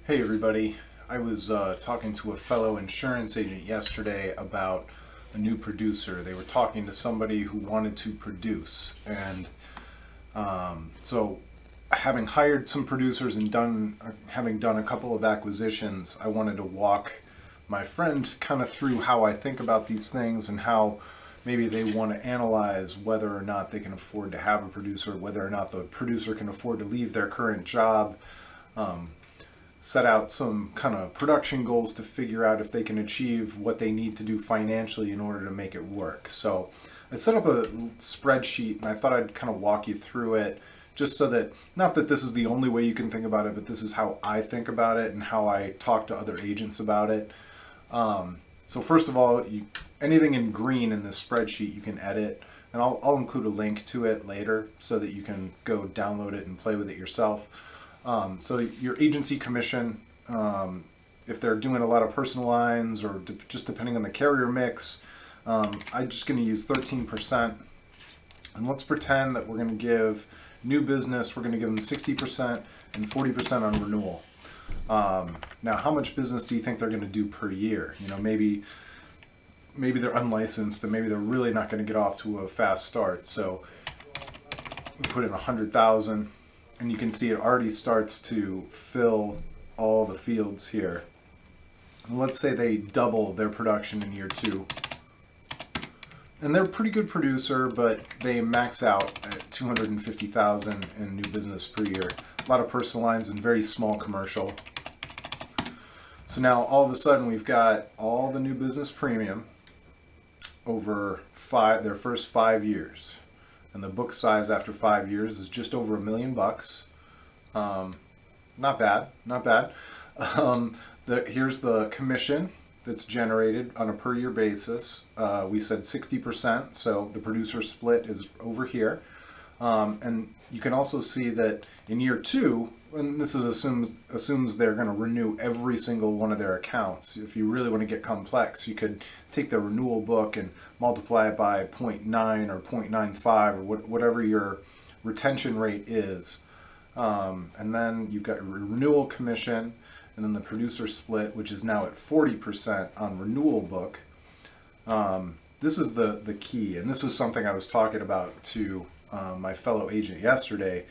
Hey everybody, I was talking to a fellow insurance agent yesterday about a new producer. They were talking to somebody who wanted to produce, and so having hired some producers and having done a couple of acquisitions, I wanted to walk my friend kind of through how I think about these things and how maybe they want to analyze whether or not they can afford to have a producer, whether or not the producer can afford to leave their current job. Set out some kind of production goals to figure out if they can achieve what they need to do financially in order to make it work. So I set up a spreadsheet and I thought I'd kind of walk you through it just so that, not that this is the only way you can think about it, but this is how I think about it and how I talk to other agents about it. So first of all, anything in green in this spreadsheet you can edit, and I'll include a link to it later so that you can go download it and play with it yourself. So your agency commission, if they're doing a lot of personal lines or just depending on the carrier mix, I'm just going to use 13%. And let's pretend that we're going to give new business, we're going to give them 60% and 40% on renewal. Now, how much business do you think they're going to do per year? Maybe they're unlicensed and maybe they're really not going to get off to a fast start. So we put in 100,000. And you can see it already starts to fill all the fields here. And let's say they double their production in year 2. And they're a pretty good producer, but they max out at 250,000 in new business per year. A lot of personal lines and very small commercial. So now all of a sudden we've got all the new business premium over their first 5 years. And the book size after 5 years is just over $1 million. Not bad, not bad. Here's the commission that's generated on a per year basis. We said 60%, so the producer split is over here. And you can also see that in year 2, and this assumes they're going to renew every single one of their accounts. If you really want to get complex, you could take the renewal book and multiply it by 0.9 or 0.95 or whatever your retention rate is. And then you've got your renewal commission and then the producer split, which is now at 40% on renewal book. This is the key, and this was something I was talking about to my fellow agent yesterday.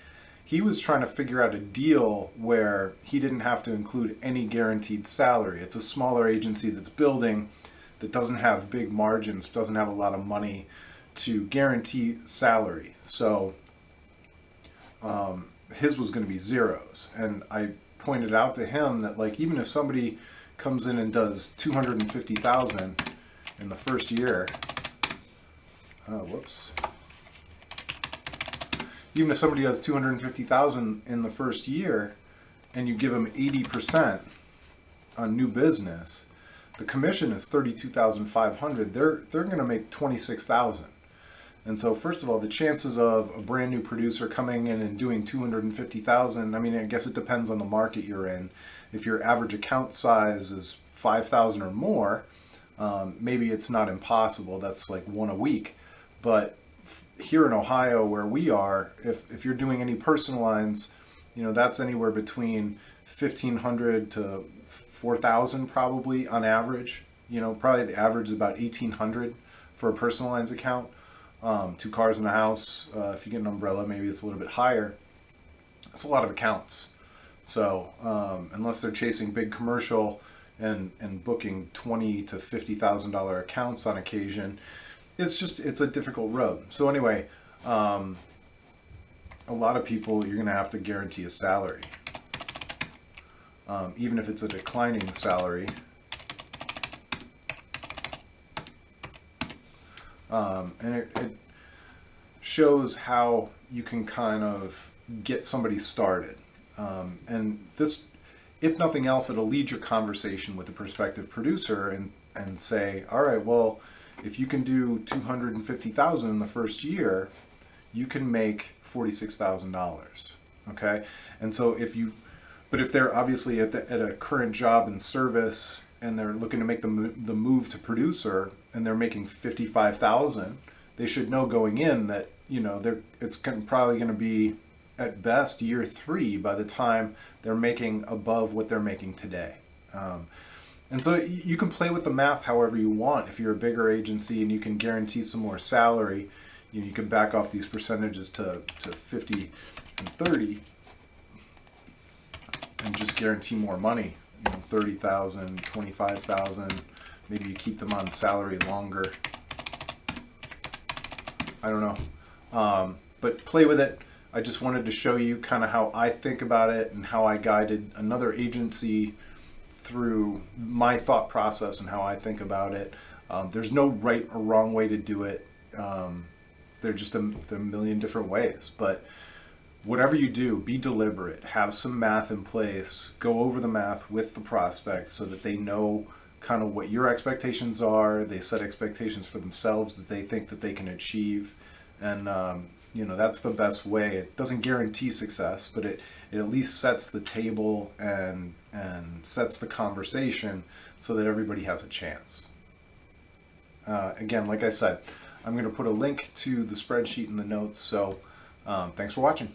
He was trying to figure out a deal where he didn't have to include any guaranteed salary. It's a smaller agency that's building, that doesn't have big margins, doesn't have a lot of money to guarantee salary. So his was going to be zeros. And I pointed out to him that, like, even if somebody comes in and does 250,000 in the first year, even if somebody does 250,000 in the first year and you give them 80% on new business, the commission is 32,500. They're going to make 26,000. And so first of all, the chances of a brand new producer coming in and doing 250,000, I mean, I guess it depends on the market you're in. If your average account size is 5,000 or more, maybe it's not impossible. That's like one a week. But here in Ohio, where we are, if you're doing any personal lines, that's anywhere between 1,500 to 4,000 probably on average. Probably the average is about 1,800 for a personal lines account. 2 cars and a house. If you get an umbrella, maybe it's a little bit higher. It's a lot of accounts. So unless they're chasing big commercial and booking $20,000 to $50,000 accounts on occasion, it's a difficult road. So anyway, a lot of people, you're going to have to guarantee a salary, even if it's a declining salary. And it shows how you can kind of get somebody started. And this, if nothing else, it'll lead your conversation with a prospective producer and say, all right, well, if you can do 250,000 in the first year, you can make $46,000. Okay, and so if they're obviously at a current job and service and they're looking to make the move to producer and they're making 55,000, they should know going in that it's probably going to be at best year 3 by the time they're making above what they're making today. And so you can play with the math however you want. If you're a bigger agency and you can guarantee some more salary, you can back off these percentages to 50 and 30 and just guarantee more money, 30,000, 25,000. Maybe you keep them on salary longer. I don't know. But play with it. I just wanted to show you kind of how I think about it and how I guided another agency through my thought process and how I think about it. There's no right or wrong way to do it. There are just a million different ways. But whatever you do, be deliberate. Have some math in place. Go over the math with the prospect so that they know kind of what your expectations are. They set expectations for themselves that they think that they can achieve. And that's the best way. It doesn't guarantee success, but it at least sets the table and sets the conversation so that everybody has a chance. Again, like I said, I'm going to put a link to the spreadsheet in the notes, so thanks for watching.